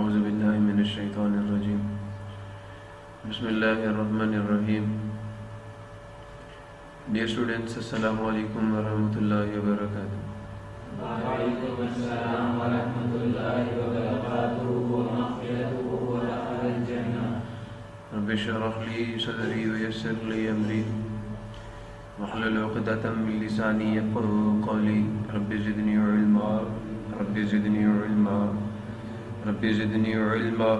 अऊज़ु बिल्लाहि मिनश शैतानिर रजीम। बिस्मिल्लाहिर रहमानिर रहीम। Dear students, अस्सलामु अलैकुम व रहमतुल्लाहि व बरकातुहू। वालेकुम अस्सलाम व रहमतुल्लाहि व बरकातुहू व मग़फ़िरतुहू व दख़लल जन्नह। रब्बि इश्रह ली सदरी व यस्सिर ली अमरी वहलुल उक़दतम मिन लिसानी यफ़क़हू क़ौली। Rabbi ज़िदनी इल्मा rabbi ज़िदनी इल्मा rabbi ज़िदनी इल्मा।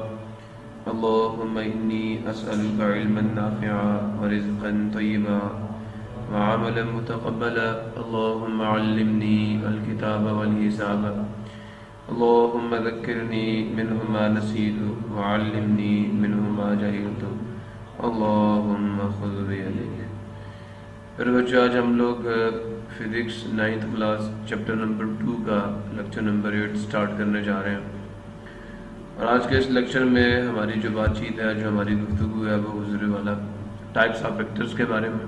अल्लाहुम्मा इन्नी अस्अलुका इल्मन नाफ़िअ व रिज़्क़न तय्यिबा व अमलन मुतक़ब्बला। अल्लाहुम्मा अल्लिमनी अल-किताब वल हिसाब। अल्लाहुम्मा ज़क्किरनी मिन्हु मा नसीतु व अल्लिमनी मिन्हु मा जहिलतु। अल्लाहुम्मा ख़ुज़ बियदिक। फिर बच्चों, आज हम लोग physics 9th class chapter number 2 का लेक्चर नंबर 8 स्टार्ट करने जा रहे हैं। और आज के इस लेक्चर में हमारी जो बातचीत है, जो हमारी गुफ्तगू है, वो गुज़रे वाला टाइप्स ऑफ वेक्टर्स के बारे में।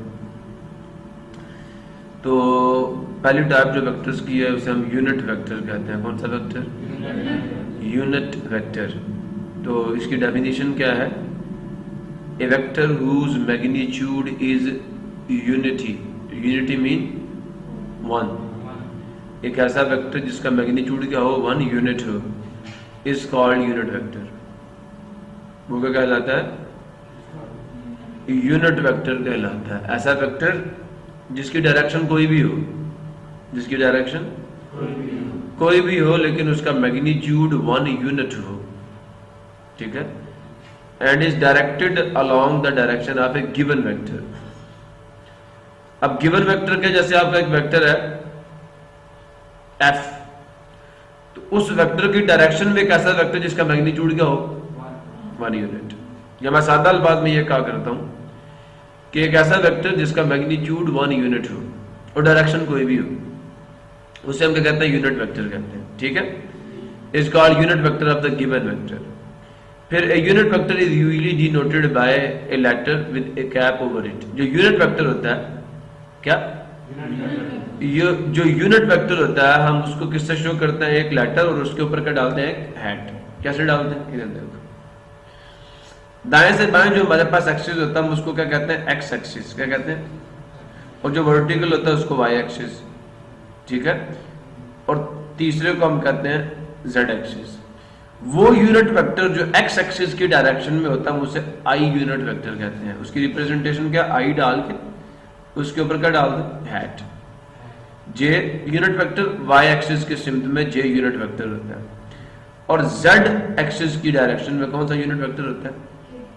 तो पहली टाइप जो वेक्टर्स की है उसे हम यूनिट वेक्टर कहते हैं। कौन सा वेक्टर? Unit vector. तो इसकी डेफिनेशन क्या है? A vector whose magnitude is unity. Unity mean 1। एक ऐसा वेक्टर जिसका मैग्नीट्यूड क्या हो? 1 यूनिट हो, इज कॉल्ड यूनिट वेक्टर। वो क्या कहलाता है? यूनिट वेक्टर कहलाता है। ऐसा वेक्टर जिसकी डायरेक्शन कोई भी हो, जिसकी डायरेक्शन कोई भी हो लेकिन उसका मैग्नीट्यूड 1 यूनिट हो, ठीक है, and is directed along the direction of A given vector. अब गिवन वेक्टर के जैसे आपका एक वेक्टर है f, तो उस वेक्टर की डायरेक्शन में एक ऐसा वेक्टर जिसका मैग्नीट्यूड क्या हो? 1 यूनिट। या मैं सादा अल्फाज में ये कहा करता हूं कि एक ऐसा वेक्टर जिसका मैग्नीट्यूड 1 यूनिट हो और डायरेक्शन कोई भी हो, उसे हम क्या कहते हैं? यूनिट वेक्टर कहते हैं, ठीक है। Is called unit vector of the given vector. फिर a unit vector is usually denoted by a letter with a cap over it. जो यूनिट वेक्टर होता है, क्या ये जो यूनिट वेक्टर होता है, हम उसको किससे शो करते हैं? एक लेटर और उसके ऊपर क्या डालते हैं? एक हैट। कैसे डालते हैं? इधर देखो, दाएं से बाएं जो हमारे पास एक्सिस होता है हम उसको क्या कहते हैं? X axis. क्या कहते हैं? और जो वर्टिकल होता है उसको वाई एक्सिस, ठीक है। और तीसरे को हम कहते हैं जेड एक्सिस। वो यूनिट वेक्टर जो एक्स एक्सिस की डायरेक्शन में होता है उसे आई यूनिट वेक्टर कहते हैं। उसकी रिप्रेजेंटेशन क्या? आई डाल के उसके ऊपर क्या डाल दे? हैट। जे यूनिट वेक्टर वाई एक्सिस के सिम्त में जे यूनिट वेक्टर होता है, और जेड एक्सिस की डायरेक्शन में कौन सा यूनिट वेक्टर होता है?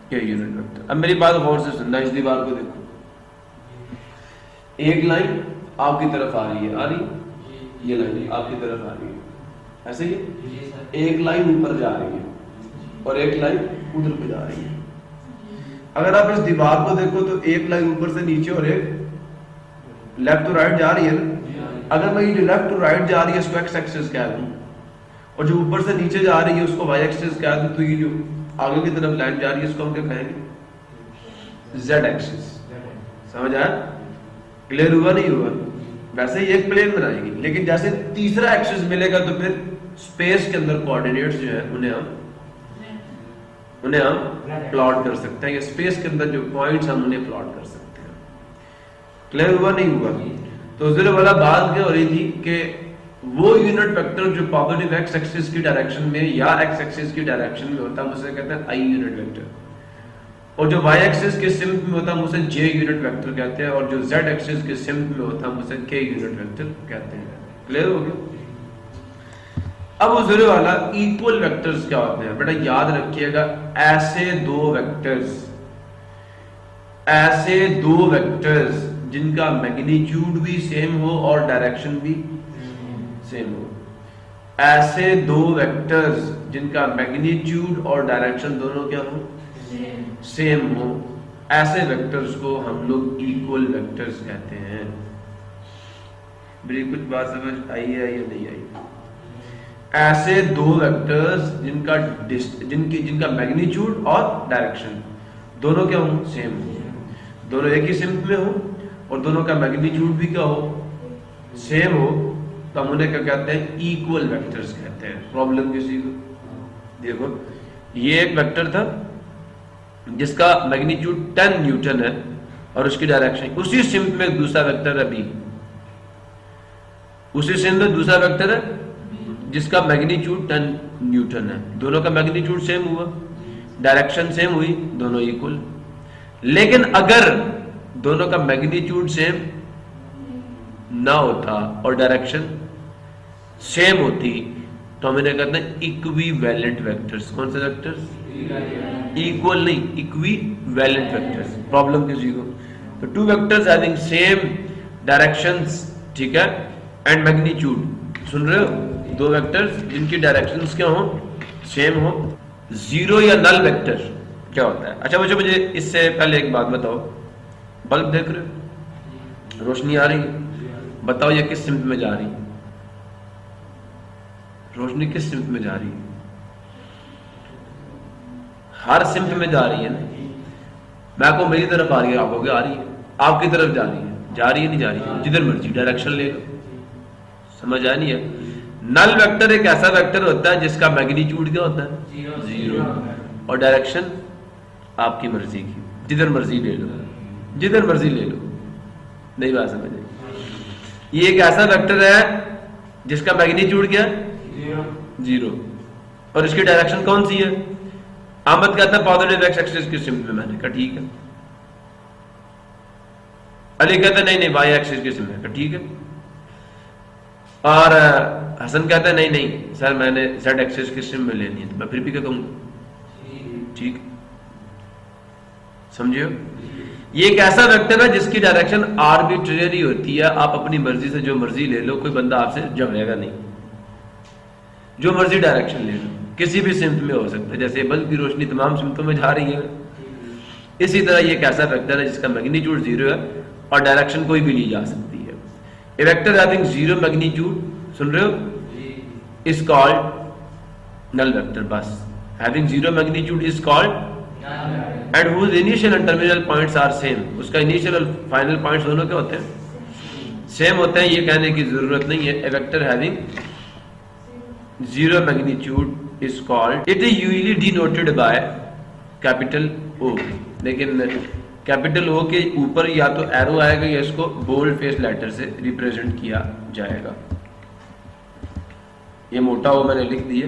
के यूनिट वेक्टर। अब मेरी बात गौर से सुनना, इस दीवार को देखो, एक लाइन आपकी तरफ आ रही है, आ रही, ये लाइन आपकी तरफ आ रही है, ऐसे ही एक लाइन ऊपर जा रही है और एक लाइन उधर पे जा रही है। अगर आप इस दीवार को देखो तो एक लाइन ऊपर से नीचे और एक लेफ्ट टू राइट जा रही है ना। अगर मैं ये जो लेफ्ट टू राइट जा रही है इसको एक्स एक्सिस कह दूं, और जो ऊपर से नीचे जा रही है उसको वाई एक्सिस कह दूं, तो ये जो आगे की तरफ लाइन जा रही है इसको हम क्या कहेंगे? Z axis. समझ आया? क्लियर हुआ नहीं हुआ? वैसे ही एक प्लेन बनाएगी, लेकिन जैसे तीसरा एक्सिस मिलेगा तो फिर स्पेस के अंदर कोऑर्डिनेट्स जो है उन्हें हम प्लॉट कर सकते हैं, या स्पेस के अंदर जो पॉइंट्स हम उन्हें प्लॉट कर सकते हैं। क्लियर हुआ नहीं हुआ? तो उधर वाला बात क्या हो रही थी कि वो यूनिट वेक्टर जो पॉजिटिव एक्स एक्सिस की डायरेक्शन में या एक्स एक्सिस की डायरेक्शन में होता है उसे कहते हैं आई यूनिट वेक्टर, और जो वाई एक्सिस के सिम्प में होता है उसे जे यूनिट वेक्टर कहते हैं, और जो जेड एक्सिस के सिम्प में होता है उसे के यूनिट वेक्टर कहते हैं। क्लियर हो गया? अब उधर वाला इक्वल वेक्टर्स क्या होते हैं? बेटा याद रखिएगा, ऐसे दो वेक्टर्स जिनका मैग्नीट्यूड भी सेम हो और डायरेक्शन भी सेम हो। ऐसे दो वेक्टर्स जिनका मैग्नीट्यूड और डायरेक्शन दोनों क्या हो? सेम हो। ऐसे वेक्टर्स को हम लोग इक्वल वेक्टर्स कहते हैं। मेरी कुछ बात समझ आई है या नहीं आई? ऐसे दो वेक्टर्स जिनका मैग्नीट्यूड और डायरेक्शन दोनों क्या हो? सेम हो, दोनों एक ही सिम्प में हो और दोनों का मैग्नीट्यूड भी क्या हो? सेम हो, तो हम उन्हें क्या कहते हैं? इक्वल वेक्टर्स कहते हैं। प्रॉब्लम किसी को? देखो ये एक वेक्टर था जिसका मैग्नीट्यूड 10 न्यूटन है और उसकी डायरेक्शन, उसी सिम्प में दूसरा वेक्टर है बी, उसी सिम्प में दूसरा वेक्टर है जिसका मैग्नीट्यूड 10 न्यूटन है। दोनों का मैग्नीट्यूड सेम हुआ, डायरेक्शन सेम हुई, दोनों इक्वल। लेकिन अगर दोनों का मैग्नीट्यूड सेम ना होता और डायरेक्शन सेम होती तो हम इन्हें कहते हैं इक्विवेलेंट वेक्टर्स। कौन से वेक्टर्स? इक्वल नहीं, इक्विवेलेंट वेक्टर्स। प्रॉब्लम किसी को तो two vectors having same directions, ठीक है, एंड मैग्नीट्यूड, सुन रहे हो, दो वेक्टर्स जिनकी डायरेक्शंस क्या हो, सेम हो। जीरो या नल वेक्टर क्या होता है? अच्छा बच्चों मुझे इससे पहले एक बात बताओ, बल्ब देख रहे हो, रोशनी आ रही है, बताओ ये किस सिम्प में जा रही है? रोशनी किस सिम्प में जा रही है? हर सिम्प में जा रही है ना। मैं को मेरी तरफ आ रही है, आप कहोगे आ रही है, आपकी तरफ जा रही है, जा रही है नहीं जा रही है, जिधर मर्जी डायरेक्शन ले लो। समझ आया नहीं है? नल वेक्टर एक ऐसा वेक्टर होता है जिसका मैग्नीट्यूड क्या होता है? जीरो, और डायरेक्शन आपकी मर्जी की, जिधर मर्जी ले लो, जिधर मर्जी ले लो। नहीं बात समझे? ये एक ऐसा वेक्टर है जिसका मैग्नीट्यूड क्या है? जीरो, और इसकी डायरेक्शन कौन सी है? अहमद कहता है पॉजिटिव एक्स एक्सिस की सिम्प में। मैंने कहा ठीक है। अली कहता है नहीं नहीं वाई एक्सिस की सिम्प में। ठीक है। और हसन कहता है नहीं नहीं सर मैंने जेड एक्सिस की सिम्प में लेनी है। तो मैं फिर भी क्या कहूंगा? ठीक, समझियो? ये एक ऐसा वेक्टर है जिसकी डायरेक्शन आर्बिट्रेरी होती है, आप अपनी मर्जी से जो मर्जी ले लो, कोई बंदा आपसे झगड़ेगा नहीं, जो मर्जी डायरेक्शन ले लो, किसी भी सिम्प में हो सकता है। जैसे बल्ब की रोशनी तमाम सिम्पों में जा रही है, इसी तरह ये एक ऐसा वेक्टर है जिसका मैग्नीट्यूड जीरो है और डायरेक्शन कोई भी ली जा सकती है। A vector having zero magnitude, सुन रहे हो, इज कॉल्ड नल वेक्टर। बस, having zero magnitude is called and whose initial and terminal points are same. उसका इनिशियल और फाइनल पॉइंट्स दोनों क्या होते हैं? सेम होते हैं। ये कहने की जरूरत नहीं है। A vector having zero magnitude is called, it is usually denoted by capital O. लेकिन कैपिटल ओ के ऊपर या तो एरो आएगा या इसको बोल्ड फेस लेटर से रिप्रेजेंट किया जाएगा। ये मोटा ओ मैंने लिख दिया,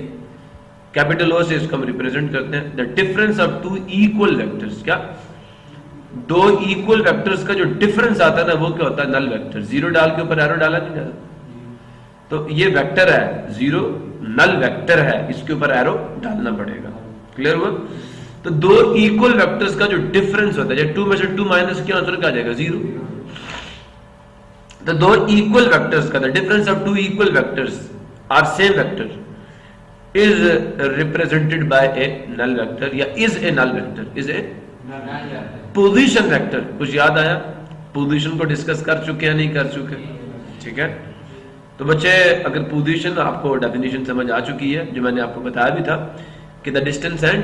कैपिटल ओ से इसको हम रिप्रेजेंट करते हैं। The difference of two equal vectors, क्या दो इक्वल वेक्टर्स का जो डिफरेंस आता है ना वो क्या होता है? Null vector. जीरो डाल के ऊपर एरो डाला नहीं डाला, तो ये वेक्टर है जीरो, नल वेक्टर है, इसके ऊपर एरो डालना पड़ेगा। क्लियर हुआ? तो दो इक्वल वेक्टर्स का जो डिफरेंस होता है, टू में से टू माइनस किया आंसर क्या आ जाएगा? जीरो। तो दो इक्वल वेक्टर्स का the difference of two equal vectors are same vector is represented by a null vector या is a null vector, is a position vector। कुछ याद आया? पोजीशन को डिस्कस कर चुके हैं नहीं कर चुके? ठीक है। तो बच्चे अगर पोजीशन आपको डेफिनेशन समझ आ चुकी है, जो मैंने आपको बताया भी था कि the distance and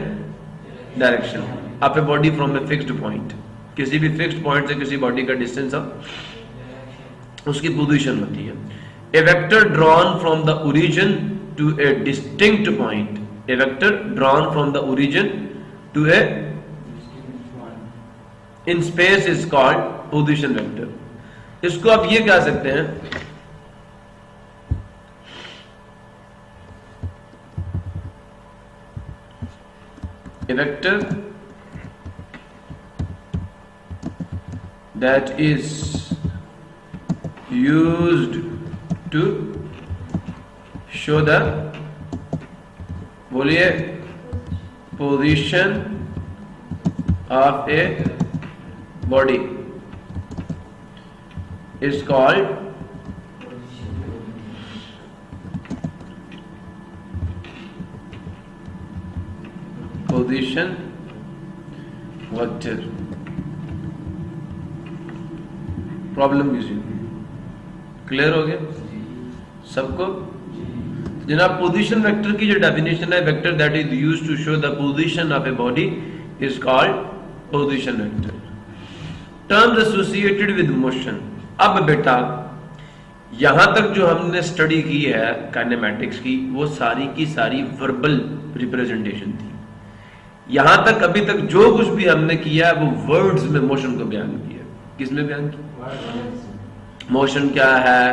direction of a body from a fixed point, किसी भी फिक्स्ड पॉइंट से किसी बॉडी का डिस्टेंस ऑफ उसकी पोजीशन होती है। A vector drawn from the origin to a distinct point, a vector drawn from the origin to a in space is called position vector। इसको आप ये कह सकते हैं a vector that is used to show the, बोलिए, position of a body is called position vector। Problem किसी clear हो गया सबको? जनाब पोजीशन वेक्टर की जो डेफिनेशन है, vector that is used to show the position of a body is called position vector. Terms associated with motion. अब बेटा यहां तक जो हमने स्टडी की है काइनेमैटिक्स की, वो सारी की सारी वर्बल रिप्रेजेंटेशन थी। यहां तक अभी तक जो कुछ भी हमने किया है वो वर्ड्स में मोशन को बयान किया। किसमें बयान किया? मोशन क्या है,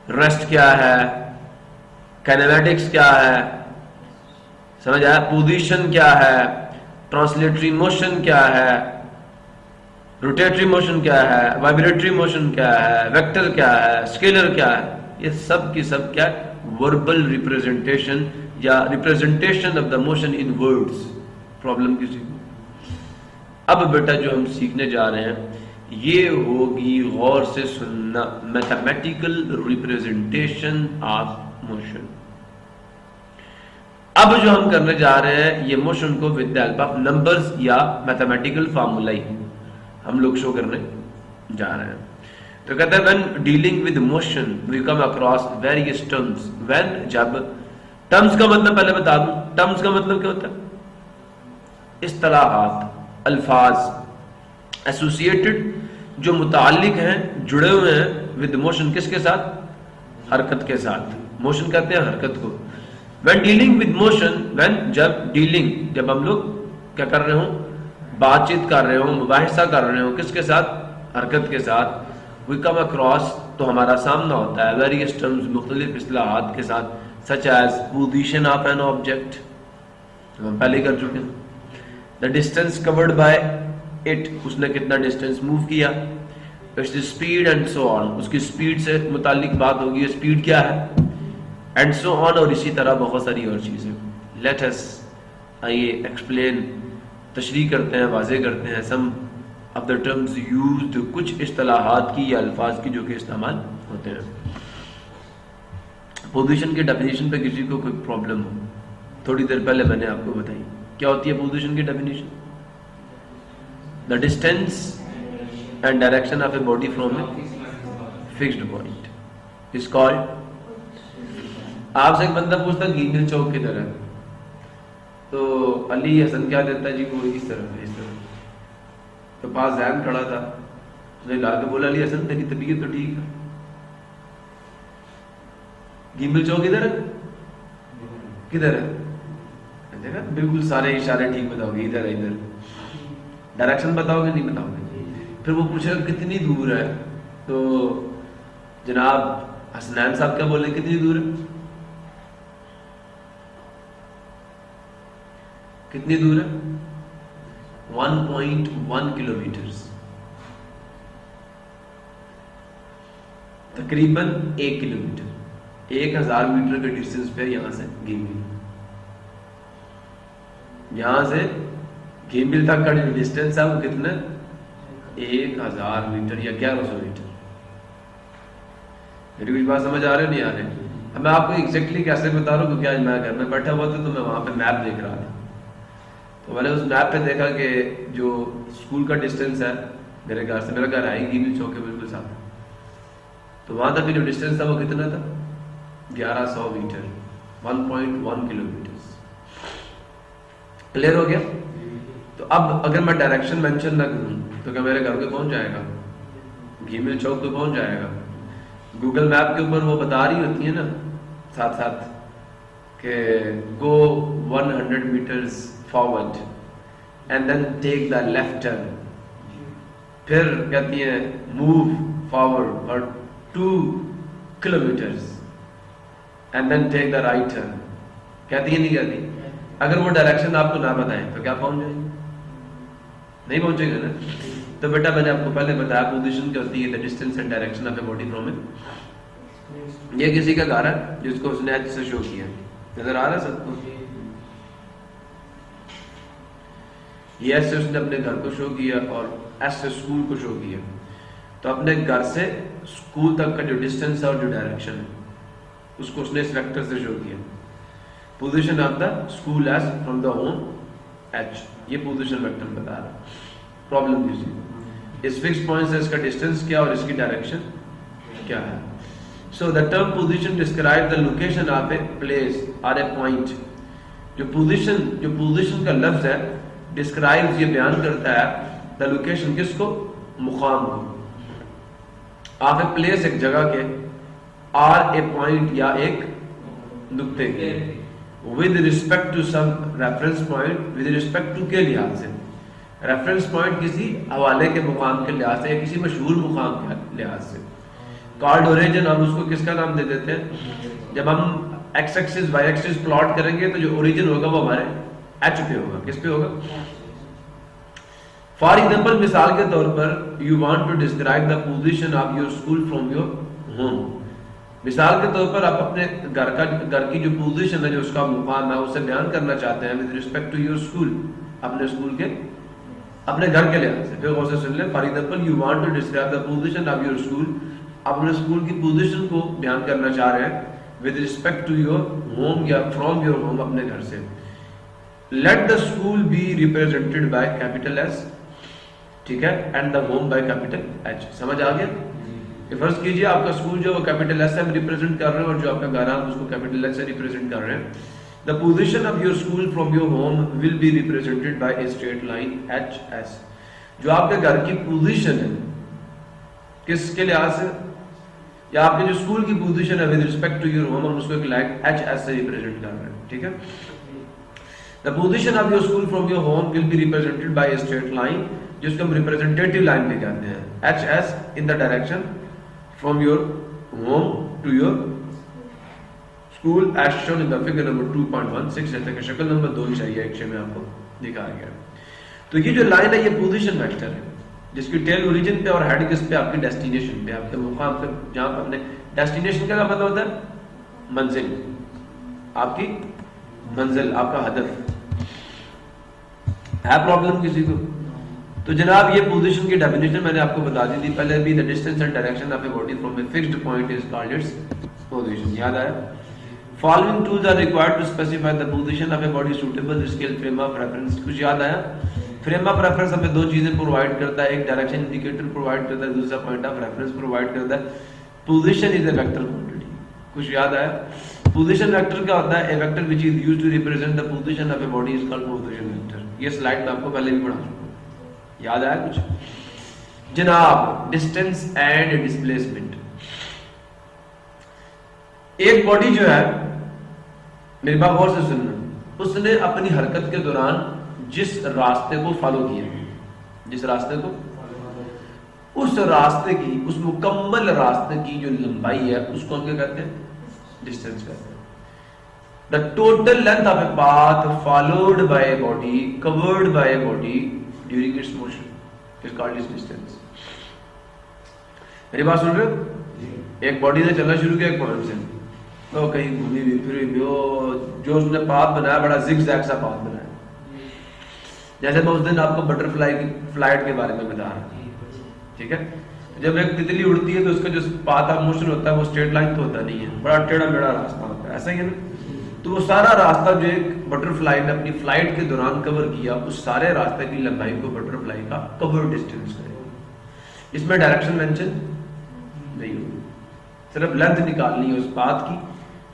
रेस्ट क्या है, काइनेमैटिक्स क्या है, समझ आया? पोजीशन क्या है, ट्रांसलेटरी मोशन क्या है, रोटेटरी मोशन क्या है, वाइब्रेटरी मोशन क्या है, वेक्टर क्या है, स्केलर क्या है, ये सब की सब क्या वर्बल रिप्रेजेंटेशन या representation of the motion in words. Problem किसी को? अब बेटा जो हम सीखने जा रहे हैं ये होगी, गौर से सुनना, मैथमेटिकल रिप्रेजेंटेशन ऑफ मोशन। अब जो हम करने जा रहे हैं ये मोशन को with the help of numbers या मैथमेटिकल फार्मूला ही हम लोग शो करने जा रहे हैं। तो कहते हैं when dealing with motion we come across various terms. When, जब, टर्म्स का मतलब पहले बता दूं, टर्म्स का मतलब क्या होता है? इस्तिलाहात, अल्फाज एसोसिएटेड, जो मुताल्लिक हैं, जुड़े हुए हैं विद मोशन, किसके साथ? हरकत के साथ। मोशन कहते हैं हरकत को। When dealing with motion, when, जब, डीलिंग, जब हम लोग क्या कर रहे हो, बातचीत कर रहे हो, मुबाहिसा कर रहे हो, किसके साथ? हरकत के साथ। वी कम अक्रॉस, तो हमारा सामना होता है वेरियस टर्म्स, मुख्तलिफ इस्तिलाहात के साथ, such as position of an object, हम पहले कर चुके हैं। The distance covered by it, उसने कितना डिस्टेंस मूव किया। Its speed and so on, उसकी स्पीड से मुतालिक बात होगी, स्पीड क्या है, एंड सो ऑन, और इसी तरह बहुत सारी और चीजें। लेट अस, आइए एक्सप्लेन, तशरीह करते हैं, वाज़ेह करते हैं सम ऑफ द टर्म्स यूज्ड, कुछ इस्तिलाहात की या अल्फाज की जो कि इस्तेमाल होते हैं। पोजीशन की डेफिनेशन पे किसी को कोई प्रॉब्लम हो, थोड़ी देर पहले मैंने आपको बताई क्या होती है पोजीशन की definition? The distance and direction of a body from a fixed point is called. आपसे एक बंदा पूछता घी मिल चौक किधर है, तो अली हसन क्या देता है जी, वो इस तरफ है, इस तरफ। तो पास जैन खड़ा था, उसने ला के बोला अली हसन तेरी तबीयत तो ठीक है, घी मिल चौक किधर है, किधर है? देखा, बिल्कुल सारे इशारे ठीक बताओगे, इधर है, इधर। डायरेक्शन बताओगे, नहीं बताओगे। फिर वो पूछेगा कितनी दूर है, तो जनाब हसनैन साहब क्या बोले, कितनी दूर है, कितनी दूर है? 1.1 किलोमीटर, तकरीबन 1 किलोमीटर, 1000 मीटर के डिस्टेंस पे यहां से गेमिल, यहां से गेमिल तक का जो डिस्टेंस है वो कितना? 1000 मीटर या 1100 मीटर। मेरी कुछ बात समझ आ रही नहीं आ रही? अब मैं आपको एग्जैक्टली कैसे बता रहा हूँ, क्योंकि आज मैं घर में बैठा हुआ था तो मैं वहां पे मैप देख रहा था, तो मैंने उस मैप पे देखा कि जो स्कूल का डिस्टेंस है मेरे घर से, मेरा घर है गेमिल चौक के बिल्कुल साथ, तो वहां तक जो डिस्टेंस था वो कितना था? 1100 मीटर, 1.1 किलोमीटर। क्लियर हो गया? तो अब अगर मैं डायरेक्शन मेंशन ना करूं तो क्या मेरे घर पे पहुंच जाएगा? गेमिल चौक तो पहुंच जाएगा। गूगल मैप के ऊपर वो बता रही होती है ना साथ साथ कि go 100 meters forward and then take the left turn, फिर कहती है मूव फॉरवर्ड और 2 kilometers and then take the right turn. कहती है नहीं कहती? अगर वो डायरेक्शन आपको ना बताएं तो क्या पहुंच जाएंगे? नहीं पहुंचेगा ना। तो बेटा मैंने आपको पहले बताया पोजीशन क्या होती है, the distance and direction of a body from it. ये किसी का घर है जिसको उसने एच से शो किया, नजर आ रहा है सबको? ये एस से उसने अपने घर को शो किया और एस से स्कूल को शो किया। तो अपने घर से स्कूल तक का जो डिस्टेंस है और जो डायरेक्शन है उसको उसने इस वेक्टर से शो किया। Position of the school S from the home H, ये पोजीशन वेक्टर बता रहा है। प्रॉब्लम दीजिए इस फिक्स पॉइंट से इसका डिस्टेंस क्या और इसकी डायरेक्शन क्या है। So the term position describe the location of a place और ए पॉइंट। जो पोजीशन का लफ्ज है डिस्क्राइब्स, ये बयान करता है द लोकेशन, किसको? मुकाम को। ऑफ ए प्लेस एक जगह के, आर ए पॉइंट या एक नुक्ते के, with respect to some reference point, with respect to के लिहाज से, रेफरेंस पॉइंट किसी हवाले के मुकाम के लिहाज से या किसी मशहूर मुकाम के लिहाज से। कॉल्ड ओरिजिन हम उसको किसका नाम दे देते हैं? जब हम X axis Y axis plot करेंगे तो जो ओरिजिन होगा वो हमारे एच पे होगा। किस पे होगा? फॉर एग्जाम्पल, मिसाल के तौर पर, you want to describe the position of your school from your home. मिसाल के तौर पर आप अपने घर की जो पोजीशन है, जो उसका मुकाम है, उसे बयान करना चाहते हैं with respect to your school, अपने स्कूल के, अपने घर के लिहाज से। फिर गौर से सुन ले, for example, you want to describe the position of your school, आप अपने स्कूल की पोजीशन को बयान करना चाह रहे हैं with respect to your home या फ्रॉम योर होम, अपने घर से। Let the school be represented by capital S, ठीक है, and the home by capital H. समझ आ गया? फर्ज कीजिए आपका स्कूल जो वो कैपिटल एस से हम रिप्रेजेंट कर रहे हैं और जो आपका घर है उसको कैपिटल एच से रिप्रेजेंट कर रहे हैं। The position of your school from your home will be represented by a straight line H S. जो आपके घर की पोजीशन है किसके लिहाज से, या आपके जो स्कूल की पोजीशन है with respect to your home, हम उसको एक लाइन एच एस से रिप्रेजेंट कर रहे हैं, ठीक है। The position of your school from your home will be represented by a straight line, जिसको हम रिप्रेजेंटेटिव लाइन भी कहते हैं, H S in the direction from your home to your school as shown in the figure number 2.16। जैसे कि शक्ल number 2 चाहिए अक्षर में आपको दिखाया गया। तो ये जो लाइन है ये पोजीशन वेक्टर है, जिसकी टेल ओरिजिन पे और हेड किस पे, आपके डेस्टिनेशन पे, आपके मुकाम पे, जहां पर अपने डेस्टिनेशन का मतलब होता है मंजिल, आपकी मंजिल, आपका हदफ है। प्रॉब्लम किसी को? तो जनाब ये पोजीशन की डेफिनेशन मैंने आपको बता दी थी पहले भी। The distance and direction of a body from a fixed point is called its position. याद आया? Following tools are required to specify the position of a body suitable scale frame of reference. कुछ याद आया? Frame of reference हमें दो चीजें provide करता है, एक डायरेक्शन इंडिकेटर प्रोवाइड करता है, दूसरा पॉइंट ऑफ रेफरेंस प्रोवाइड करता है। Position is a vector quantity. कुछ याद आया? पोजीशन वेक्टर क्या होता है? A vector which is used to represent the position of a body is called position vector. ये स्लाइड में आपको पहले भी पढ़ा चुका हूं। याद आया कुछ? जनाब, डिस्टेंस एंड डिस्प्लेसमेंट। एक बॉडी जो है, मेरी बात गौर से सुनना, उसने अपनी हरकत के दौरान जिस रास्ते को फॉलो किया, जिस रास्ते को, उस रास्ते की, उस मुकम्मल रास्ते की जो लंबाई है उसको हम क्या कहते हैं? डिस्टेंस कहते हैं। The total length of a path followed by a body covered by a body during its motion is called it's distance. मेरी बात सुन रहे हो? एक बॉडी ने चलना शुरू किया एक पॉइंट से, तो कहीं घूमी भी फिर भी, जो उसने पाथ बनाया बड़ा जिगजैग सा पाथ बनाया। जैसे मैं उस दिन आपको बटरफ्लाई की फ्लाइट के बारे में बता रहा था, ठीक है। जब एक तितली उड़ती है तो उसका जो पाथ ऑफ मोशन होता है वो स्ट्रेट लाइन तो होता नहीं है, बड़ा टेढ़ा मेढ़ा रास्ता होता है, ऐसा ही है ना। तो वो सारा रास्ता जो एक बटरफ्लाई ने अपनी फ्लाइट के दौरान कवर किया, उस सारे रास्ते की लंबाई को बटरफ्लाई का कवर डिस्टेंस करेगा। इसमें डायरेक्शन मेंशन नहीं होगी, सिर्फ लेंथ निकालनी है उस पाथ की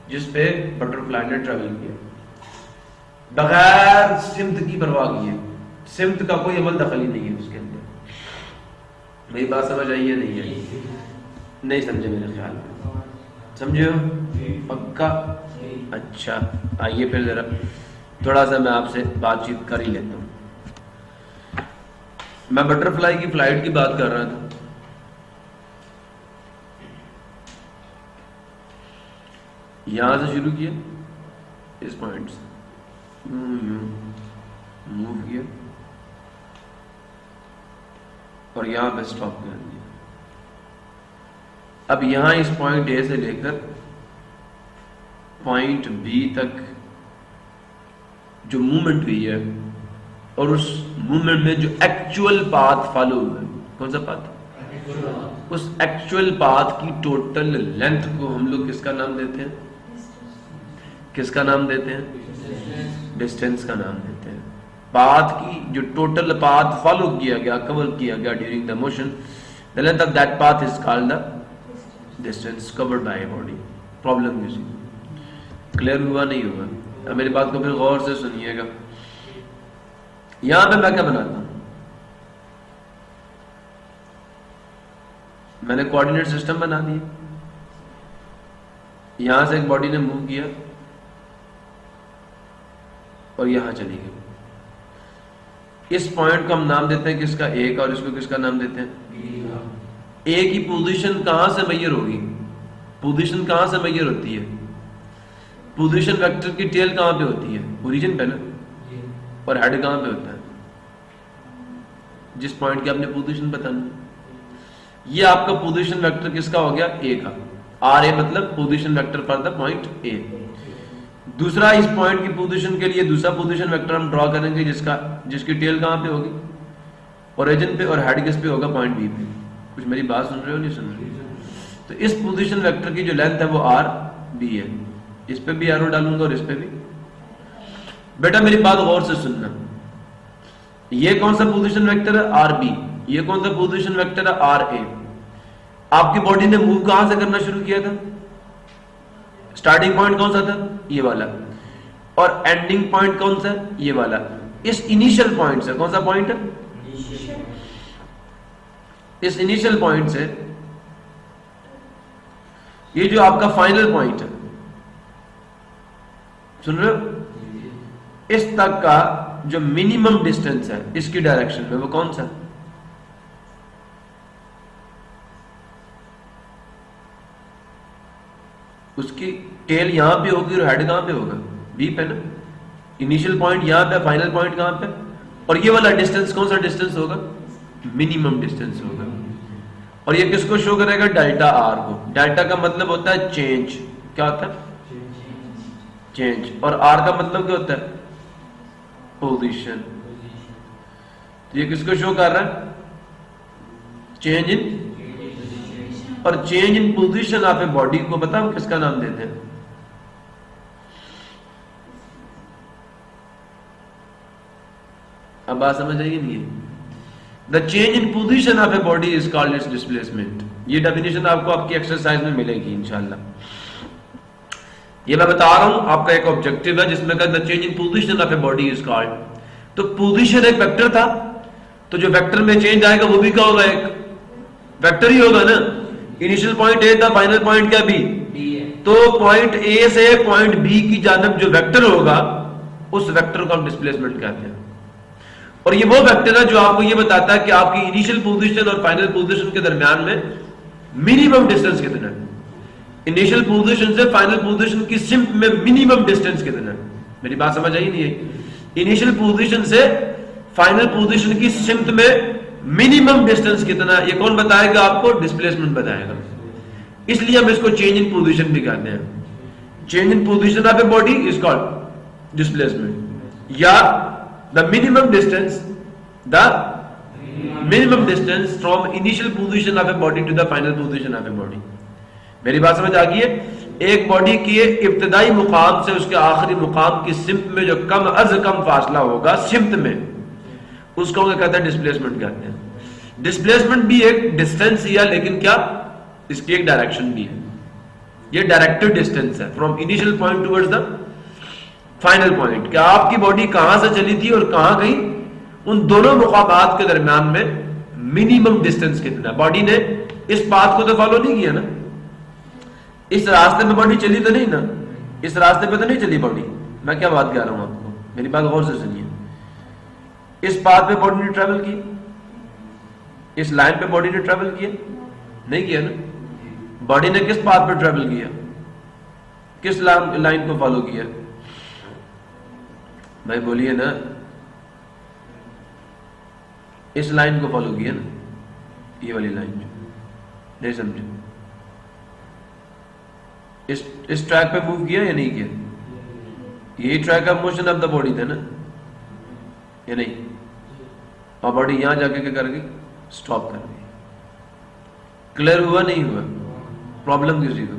जिस पे बटरफ्लाई ने ट्रेवल किया, बगैर सिमत की परवाह किए। सिमत का कोई अमल दखल ही नहीं है उसके अंदर। मेरी बात समझ आई है? नहीं आई? नहीं समझे मेरे ख्याल में, समझे हो? पक्का? अच्छा, आइए फिर जरा थोड़ा सा मैं आपसे बातचीत कर ही लेता हूं। मैं बटरफ्लाई की फ्लाइट की बात कर रहा था। यहां से शुरू किया, इस पॉइंट से मूव किया और यहां पे स्टॉप कर दिया। अब यहां इस पॉइंट ए से लेकर पॉइंट बी तक जो मूवमेंट हुई है और उस मूवमेंट में जो एक्चुअल पाथ फॉलो हुआ है, कौन सा पाथ? उस एक्चुअल पाथ की टोटल लेंथ को हम लोग किसका नाम देते हैं? किसका नाम देते हैं? डिस्टेंस का नाम देते हैं। पाथ की जो टोटल पाथ फॉलो किया गया, कवर किया गया during the motion, the length of that path is called the distance covered bye a body. Problem किसी क्लियर हुआ? नहीं हुआ? अब मेरी बात को फिर गौर से सुनिएगा। यहां पे मैं क्या बनाता हूं? मैंने कोऑर्डिनेट सिस्टम बना दिया, यहां से एक बॉडी ने मूव किया और यहां चली गई। इस पॉइंट को हम नाम देते हैं किसका, ए का, और इसको किसका नाम देते हैं, ए की पोजीशन कहां से मेजर होगी, पोजीशन कहां से मेजर होती है, पोजीशन वेक्टर की टेल कहां पे होती है, ओरिजिन पे ना, और हेड कहां पे होता है, जिस पॉइंट की आपने पोजीशन बतानी। ये आपका पोजीशन वेक्टर किसका हो गया, ए का, आर ए मतलब position vector for the point ए। दूसरा, इस पॉइंट की पोजीशन के लिए दूसरा पोजीशन वेक्टर हम ड्रॉ करेंगे जिसकी टेल कहां पे होगी, ओरिजिन पे, और हेड किस पे होगा, पॉइंट बी पे। कुछ मेरी बात सुन रहे हो, नहीं सुन रहे? तो इस पोजीशन वेक्टर की जो लेंथ है वो आर बी है, इस पे भी एरो डालूंगा और इस पे भी। बेटा मेरी बात गौर से सुनना, ये कौन सा पोजीशन वेक्टर है, आर बी, ये कौन सा पोजीशन वेक्टर है, आर ए। आपकी बॉडी ने मूव कहां से करना शुरू किया था, स्टार्टिंग पॉइंट कौन सा था, ये वाला, और एंडिंग पॉइंट कौन सा, ये वाला। इस इनिशियल पॉइंट से, कौन सा पॉइंट है, इस इनिशियल पॉइंट से ये जो आपका फाइनल पॉइंट है, सुन रहे हो, इस तक का जो मिनिमम डिस्टेंस है इसकी डायरेक्शन में, वो कौन सा, उसकी टेल यहां पे होगी और हेड कहां पे होगा, बी पे ना। इनिशियल पॉइंट यहां पे, फाइनल पॉइंट कहां पे, और ये वाला डिस्टेंस कौन सा डिस्टेंस होगा, मिनिमम डिस्टेंस होगा। और ये किसको शो करेगा, डेल्टा आर को। डेल्टा का मतलब होता है चेंज, क्या होता है, चेंज, और आर का मतलब क्या होता है, पोजीशन। तो ये किसको शो कर रहा है, चेंज इन, और change in position of a body को पता हम किसका नाम देते हैं, अब बात समझ आई नहीं है। The change in position of a body is called it's displacement. ये डेफिनेशन आपको आपकी एक्सरसाइज में मिलेगी इंशाल्लाह। ये मैं बता रहा हूं, आपका एक ऑब्जेक्टिव है जिसमें का the change in position of a body is called. तो पोजीशन एक वेक्टर था, तो जो वेक्टर में चेंज आएगा वो भी क्या होगा, एक वेक्टर ही होगा ना। इनिशियल पॉइंट ए था, फाइनल पॉइंट क्या, बी। तो पॉइंट ए से पॉइंट बी की जानब जो वेक्टर होगा उस वेक्टर को हम डिस्प्लेसमेंट कहते हैं। और ये वो वेक्टर है जो आपको ये बताता है कि आपकी इनिशियल पोजीशन और फाइनल पोजीशन के दरमियान में मिनिमम डिस्टेंस कितना है, इनिशियल पोजीशन से फाइनल पोजीशन की सिम्प में मिनिमम डिस्टेंस कितना है। मेरी बात समझ आई नहीं है, इनिशियल पोजीशन से फाइनल पोजीशन की सिम्प में मिनिमम डिस्टेंस कितना है, ये कौन बताएगा आपको, डिस्प्लेसमेंट बताएगा। इसलिए हम इसको चेंज इन पोजीशन भी कहते हैं। Change in position of a body is called displacement, या the minimum distance from initial position of a body to the final position of a body। मेरी बात समझ आ गई है। एक बॉडी के इब्तदाई मुकाम से उसके आखिरी मुकाम की सिम्त में जो कम अज कम फासला होगा सिम्त में, उसको कहते हैं डिस्प्लेसमेंट कहते हैं। डिस्प्लेसमेंट भी एक डिस्टेंस ही है, लेकिन क्या, इसकी एक डायरेक्शन भी है। ये डायरेक्टेड डिस्टेंस है from initial point towards the final point. क्या आपकी बॉडी कहां से चली थी और कहां गई, उन दोनों मुकामात के दरमियान में मिनिमम डिस्टेंस कितना। बॉडी ने इस पाथ को तो फॉलो नहीं किया ना, इस रास्ते में बॉडी चली तो नहीं ना, इस रास्ते पे तो नहीं चली बॉडी। मैं क्या बात कर रहा हूं आपको, मेरी बात गौर से सुनिए। इस पाथ पे बॉडी ने ट्रेवल किया, इस लाइन पे बॉडी ने ट्रेवल किया, नहीं किया ना। बॉडी ने किस पाथ पे ट्रेवल किया, किस लाइन को फॉलो किया, भाई बोलिए ना, इस लाइन को फॉलो किया ना, ये वाली लाइन। नहीं समझे, इस ट्रैक पे मूव किया या नहीं किया, यही track of motion of the body था ना, या नहीं। और बॉडी यहां जाके क्या कर गई, स्टॉप कर गई। क्लियर हुआ नहीं हुआ, प्रॉब्लम किसी को।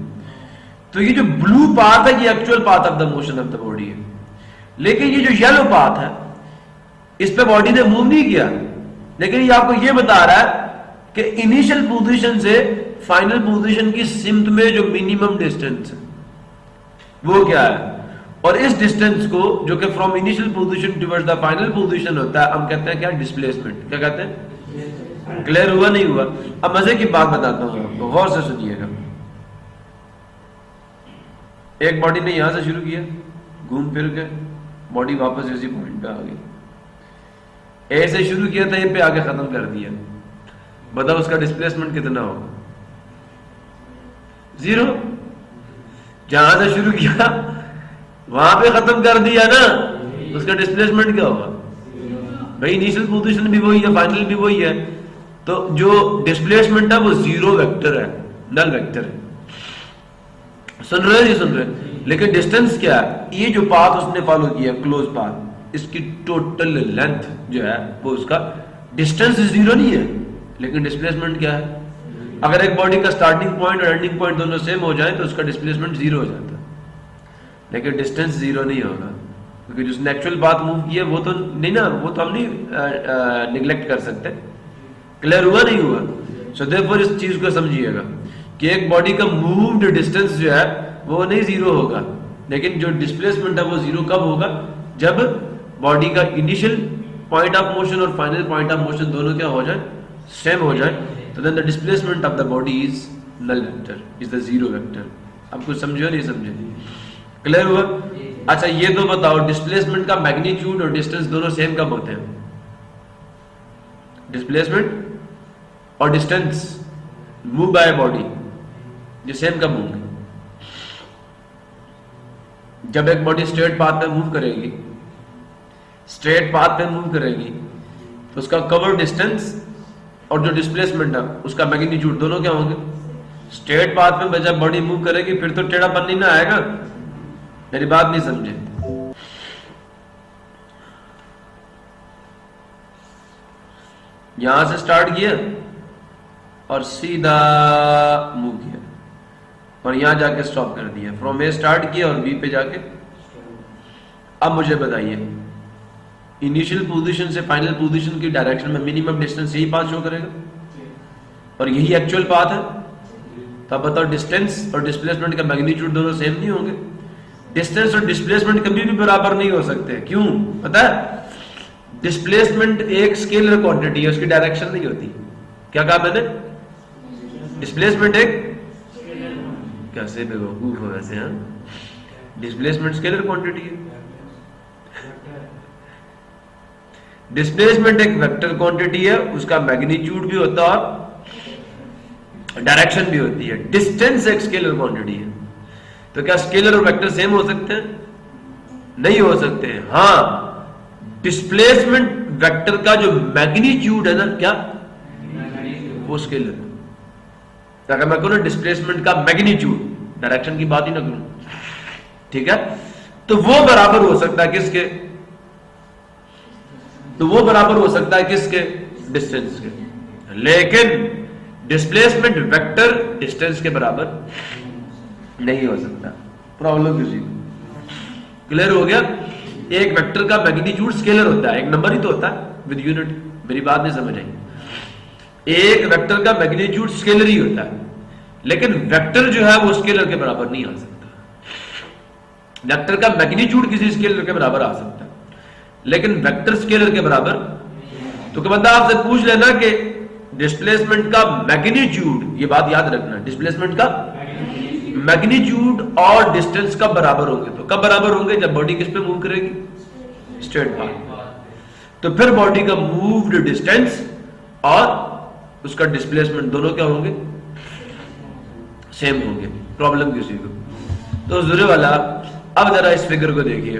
तो ये जो ब्लू पाथ है ये actual path of the motion of the body है, लेकिन ये जो येलो पाथ है इस पे बॉडी ने मूव नहीं किया, लेकिन ये आपको ये बता रहा है कि इनिशियल पोजीशन से फाइनल पोजीशन की सिम्त में जो मिनिमम डिस्टेंस है वो क्या है। और इस डिस्टेंस को जो कि from initial position towards the final position होता है, हम कहते हैं क्या, डिस्प्लेसमेंट। क्या कहते हैं, क्लियर हुआ नहीं हुआ? अब मजे की बात बताता हूँ आपको, गौर से सुनिएगा। एक बॉडी ने यहां से शुरू किया, घूम फिर के बॉडी वापस इसी पॉइंट पे आ गई। ऐसे शुरू किया था, ये पे आके खत्म कर दिया। बताओ उसका डिस्प्लेसमेंट कितना होगा? 0। जहां से शुरू किया वहां पे खत्म कर दिया ना, उसका डिस्प्लेसमेंट क्या होगा भाई? इनिशियल पोजीशन भी वही है, फाइनल भी वही है, तो जो डिस्प्लेसमेंट है वो 0 वेक्टर है, नल वेक्टर है। सुन रहे हैं? नहीं सुन रहे? लेकिन डिस्टेंस क्या है? ये जो पाथ उसने फॉलो किया, क्लोज पाथ, इसकी टोटल लेंथ जो है वो उसका डिस्टेंस 0 नहीं है, लेकिन डिस्प्लेसमेंट क्या है? अगर एक बॉडी का स्टार्टिंग पॉइंट और एंडिंग पॉइंट दोनों सेम हो जाए तो उसका डिस्प्लेसमेंट 0 हो जाता है, लेकिन डिस्टेंस 0 नहीं होगा, क्योंकि जिसने एक्चुअल बात मूव की है वो तो नहीं ना, वो तो हम नहीं निगलेक्ट कर सकते। क्लियर हुआ नहीं हुआ? सो देयरफॉर इस चीज को समझिएगा कि एक बॉडी का मूव्ड डिस्टेंस जो है वो नहीं 0 होगा, लेकिन जो डिस्प्लेसमेंट है वो 0 कब होगा? जब बॉडी का इनिशियल पॉइंट ऑफ मोशन और फाइनल पॉइंट ऑफ मोशन दोनों क्या हो जाए? सेम हो जाए, तो then the displacement of the body is null vector, is the 0 vector. अब कुछ समझे नहीं समझे? क्लियर हुआ? अच्छा ये तो बताओ, डिस्प्लेसमेंट का मैग्नीट्यूड और डिस्टेंस दोनों सेम कब होते हैं? डिस्प्लेसमेंट और डिस्टेंस मूव बाय बॉडी ये सेम कब होंगे? जब एक बॉडी स्ट्रेट पाथ पे मूव करेगी, स्ट्रेट पाथ पे मूव करेगी, तो उसका कवर डिस्टेंस और जो डिस्प्लेसमेंट है उसका मैग्नीट्यूड दोनों क्या होंगे? स्ट्रेट पाथ में जब बॉडी मूव करेगी फिर तो टेढ़ापन नहीं ना आएगा। मेरी बात नहीं समझे? यहां से स्टार्ट किया और सीधा मूव किया और यहां जाके स्टॉप कर दिया। फ्रॉम ए स्टार्ट किया और बी पे जाके। अब मुझे बताइए, इनिशियल पोजीशन से फाइनल पोजीशन की डायरेक्शन में मिनिमम डिस्टेंस यही पाथ शो करेगा और यही एक्चुअल पाथ है। तो अब बताओ, डिस्टेंस और डिस्प्लेसमेंट का मैग्नीट्यूड दोनों सेम नहीं होंगे? डिस्टेंस और डिस्प्लेसमेंट कभी भी बराबर नहीं हो सकते। क्यों पता है? डिस्प्लेसमेंट एक स्केलर क्वांटिटी है, उसकी डायरेक्शन नहीं होती। क्या कहा मैंने? डिस्प्लेसमेंट एक, कैसे बेवकूफ हो वैसे? हाँ, डिस्प्लेसमेंट स्केलर क्वांटिटी है, डिस्प्लेसमेंट एक वेक्टर क्वांटिटी है, उसका मैग्नीट्यूड भी होता है और डायरेक्शन भी होती है। डिस्टेंस एक स्केलर क्वांटिटी है। तो क्या स्केलर और वेक्टर सेम हो सकते हैं? नहीं हो सकते हैं। हाँ, डिस्प्लेसमेंट वेक्टर का जो मैग्नीट्यूड है ना, क्या वो स्केलर। अगर मैं कहूं डिस्प्लेसमेंट का मैग्नीट्यूड, डायरेक्शन की बात ही ना करूं, ठीक है, तो वो बराबर हो सकता है किसके? तो वो बराबर हो सकता है किसके? डिस्टेंस के। लेकिन डिस्प्लेसमेंट वेक्टर डिस्टेंस के बराबर नहीं हो सकता। प्रॉब्लम किसी को क्लियर हो गया? एक वेक्टर का मैग्नीट्यूड स्केलर होता है, एक नंबर ही तो होता है विद यूनिट। मेरी बात नहीं समझ आई? एक वेक्टर का मैग्नीट्यूड स्केलर ही होता है, लेकिन वेक्टर जो है वो स्केलर के बराबर नहीं आ सकता। वेक्टर का मैग्नीट्यूड किसी स्केलर के बराबर आ सकता है, लेकिन वेक्टर स्केलर के बराबर। तो क्या बंदा आपसे पूछ लेना कि डिस्प्लेसमेंट का मैग्नीट्यूड, ये बात याद रखना, डिस्प्लेसमेंट का मैग्नीट्यूड और डिस्टेंस कब बराबर होंगे? तो कब बराबर होंगे? जब बॉडी किस पे मूव करेगी? Straight path. तो फिर बॉडी का मूव्ड डिस्टेंस और उसका डिस्प्लेसमेंट दोनों क्या होंगे? सेम होंगे। प्रॉब्लम किसी को? तो जरूर वाला अब जरा इस फिगर को देखिए।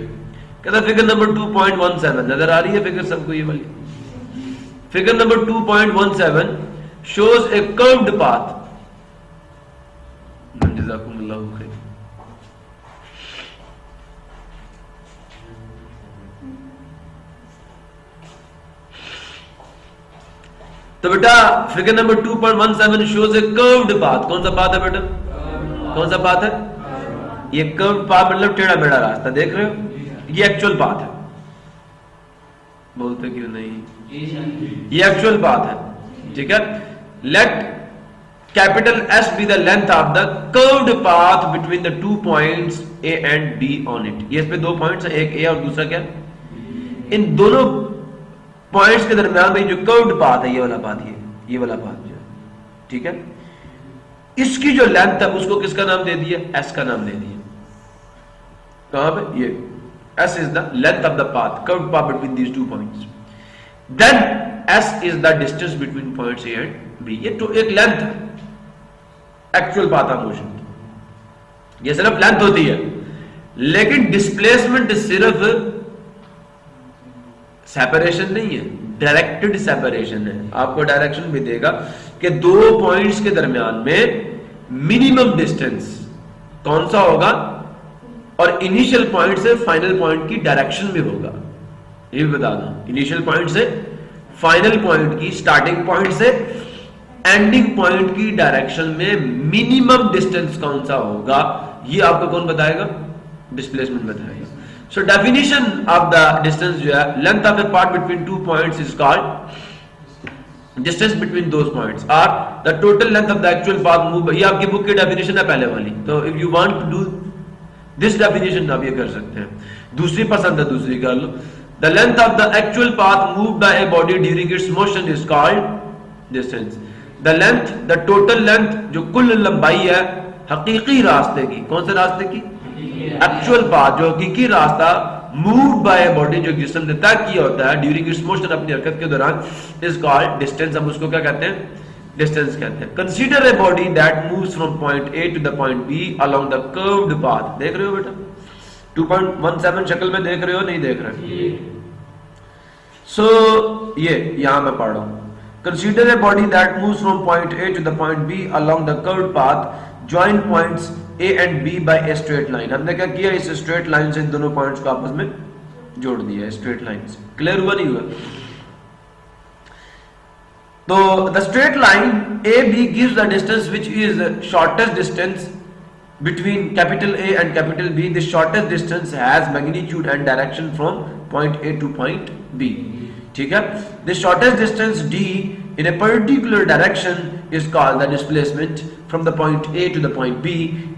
कहता फिगर नंबर 2.17 नजर आ रही है फिगर सबको? ये वाली figure number 2.17 shows a curved path। जज़ाकुमुल्लाहु खैर। तो बेटा figure number 2.17 shows a curved path। कौन सा पाथ है बेटा? कौन सा पाथ है? ये कर्व्ड पाथ मतलब टेढ़ा मेढ़ा रास्ता, देख रहे हो? ये एक्चुअल पाथ है। बोलते क्यों नहीं? ये एक्चुअल पाथ है, ठीक है। Let capital S be the length of the curved path between the 2 points A and B on it. ये इस पे 2 पॉइंट्स है, एक A और दूसरा क्या? इन दोनों पॉइंट्स के दरमियान में जो कर्व्ड पाथ है, ये वाला पाथ, ये वाला पाथ जो है, ठीक है। इसकी जो लेंथ है उसको किसका नाम दे दिया, एस का नाम दे दिया। कहां पे, ये S is the length of the path, curved path between these two points. Then S is the distance between points A and B. ये तो एक लेंथ है एक्चुअल पाथ ऑफ मोशन की, ये सिर्फ लेंथ होती है, लेकिन डिस्प्लेसमेंट सिर्फ सेपरेशन नहीं है, डायरेक्टेड सेपरेशन है। आपको डायरेक्शन भी देगा कि दो पॉइंट्स के दरमियान में मिनिमम डिस्टेंस कौन सा होगा, और इनिशियल पॉइंट से फाइनल पॉइंट की डायरेक्शन भी होगा, ये भी बता दूं। इनिशियल पॉइंट से फाइनल पॉइंट की, स्टार्टिंग पॉइंट से एंडिंग पॉइंट की डायरेक्शन में मिनिमम डिस्टेंस कौन सा होगा, ये आपको कौन बताएगा, डिस्प्लेसमेंट बताएगा। So definition of the distance जो है, length of a path between two points is called distance between those points are the total length of the actual path move. ये आपकी बुक की डेफिनेशन है पहले वाली, तो if you want to do this definition आप ये कर सकते हैं। दूसरी पसंद है दूसरी कर लो। The length of the actual path move by a body during its motion is called distance. The length, the total length, जो कुल लंबाई है हकीकी रास्ते की, कौन से रास्ते की, एक्चुअल पाथ, जो हकीकी रास्ता मूव बाय ए बॉडी, जो जिस्म ने तय किया होता है ड्यूरिंग इट्स मोशन, अपनी हरकत के दौरान, इज कॉल्ड डिस्टेंस। हम उसको क्या कहते हैं, डिस्टेंस कहते हैं। Consider a body that moves from point A to the point B along the curved path. देख रहे हो बेटा, 2.17 शक्ल में देख रहे हो, नहीं देख रहे? सो ये यहां मैं पढ़ रहा हूं। Consider a body that moves from point A to the point B along the curved path, join points A and B by a straight line। हमने क्या किया, इस straight line से इन दोनों पॉइंट्स को आपस में जोड़ दिया है, straight line से। क्लियर हुआ नहीं हुआ? तो the straight line AB gives the distance which is the shortest distance between capital A and capital B. The shortest distance has magnitude and direction from point A to point B. ठीक है। The shortest distance D in a particular direction is called the displacement from the point A to the point B.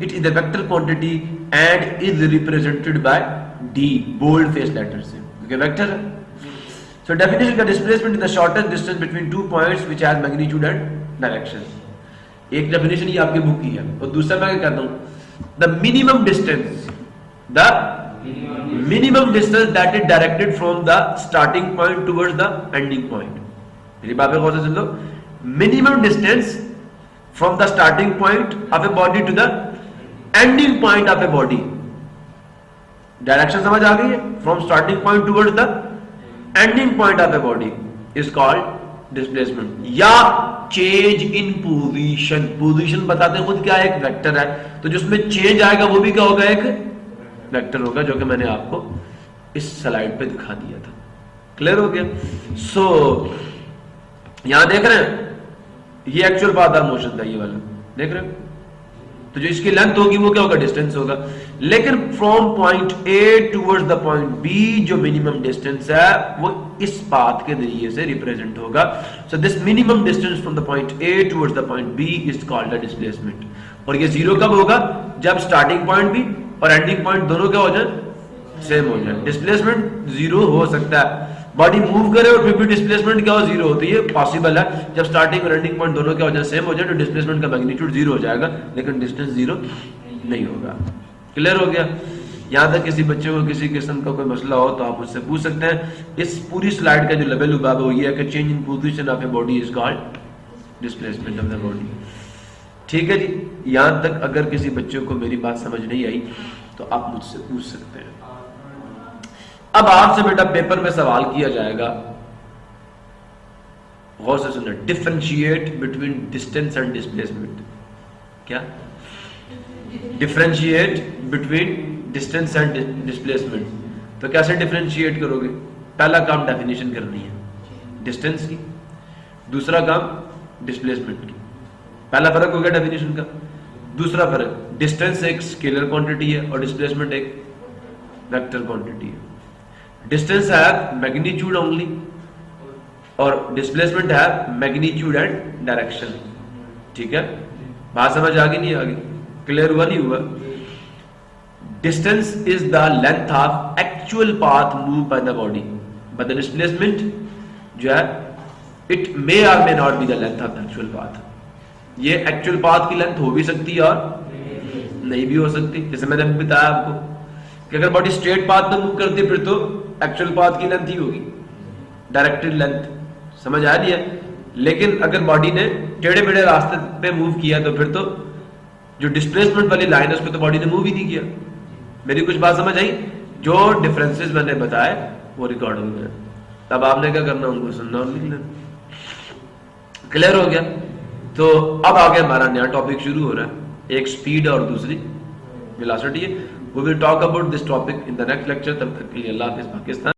It is a vector quantity and is represented by D, bold face letters से, क्योंकि vector है। So definition का displacement is the shortest distance between two points which has magnitude and direction। एक definition ये आपकी book की है, और दूसरा मैं क्या कहता हूँ, the minimum distance, the minimum distance that is directed from the starting point towards the ending point। मेरी बात पे गौर से सुन लो। minimum distance from the starting point of a body to the ending point of a body। Direction समझ आ गई है? from starting point towards the ending point of a body is called displacement या change in position। Position बताते हैं खुद क्या है, एक वेक्टर है, तो जिसमें चेंज आएगा वो भी क्या होगा, एक वेक्टर होगा, जो कि मैंने आपको इस स्लाइड पे दिखा दिया था। क्लियर हो गया? सो यहां देख रहे हैं, ये एक्चुअल पाथ ऑफ मोशन था, ये वाला देख रहे हो, तो जो इसकी लेंथ होगी वो क्या होगा, डिस्टेंस होगा। लेकिन from point A towards the point B जो मिनिमम डिस्टेंस है वो इस पाथ के जरिए से रिप्रेजेंट होगा। So this minimum distance from the point A towards the point B is called the displacement. और ये जीरो कब होगा, जब स्टार्टिंग पॉइंट भी और एंडिंग पॉइंट दोनों क्या हो जाए, सेम हो जाए। डिस्प्लेसमेंट जीरो हो सकता है, बॉडी मूव करे और फिर भी डिस्प्लेसमेंट क्या हो, जीरो होती है, पॉसिबल है। जब स्टार्टिंग और एंडिंग पॉइंट दोनों क्या हो जाए, सेम हो जाए, तो डिस्प्लेसमेंट का मैग्नीट्यूड जीरो हो जाएगा, लेकिन डिस्टेंस जीरो नहीं होगा। क्लियर हो गया? यहां तक किसी बच्चे को किसी किस्म का कोई मसला हो तो आप मुझसे पूछ सकते हैं। इस पूरी स्लाइड का जो लेवल हुआ वो ये है कि change in position of a body is called displacement of the body. ठीक है जी, यहां तक अगर किसी बच्चे को मेरी बात समझ नहीं आई तो आप मुझसे पूछ सकते हैं। अब आपसे बेटा पेपर में सवाल किया जाएगा, गौर से सुनना, differentiate between distance and displacement. क्या? Differentiate between distance and displacement. तो कैसे डिफरेंशिएट करोगे? पहला काम डेफिनेशन करनी है डिस्टेंस की, दूसरा काम डिस्प्लेसमेंट की। पहला फर्क हो गया डेफिनेशन का। दूसरा फर्क, डिस्टेंस एक स्केलर क्वांटिटी है और डिस्प्लेसमेंट एक वेक्टर क्वांटिटी है। डिस्टेंस है मैग्नीट्यूड ओनली और डिस्प्लेसमेंट है मैग्नीट्यूड एंड डायरेक्शन। ठीक है, बात समझ आ गई नहीं आ गई? क्लियर हुआ नहीं हुआ? Distance is the length of actual path move by the body, but the displacement जो है इट मे और may not be the length of the actual path. ये एक्चुअल पाथ की लेंथ हो भी सकती है और नहीं भी हो सकती। जैसे मैंने अभी बताया आपको कि अगर बॉडी स्ट्रेट पाथ में मूव करती है फिर तो एक्चुअल पाथ की लेंथ ही होगी, डायरेक्टेड लेंथ, समझ आ रही है। लेकिन अगर बॉडी ने टेढ़े मेढ़े रास्ते पे मूव किया तो फिर तो जो डिस्प्लेसमेंट वाली लाइन है उसको तो बॉडी ने मूव ही नहीं किया। मेरी कुछ बात समझ आई? जो डिफरेंसेस मैंने बताए वो रिकॉर्ड हो गए, तब आपने क्या करना, उनको सुनना और लिख लेना। क्लियर हो गया? तो अब आगे हमारा नया टॉपिक शुरू हो रहा है, एक स्पीड और दूसरी वेलोसिटी है। We will talk about this topic in the next lecture. तब तक के लिए अल्लाह हाफिज़ पाकिस्तान।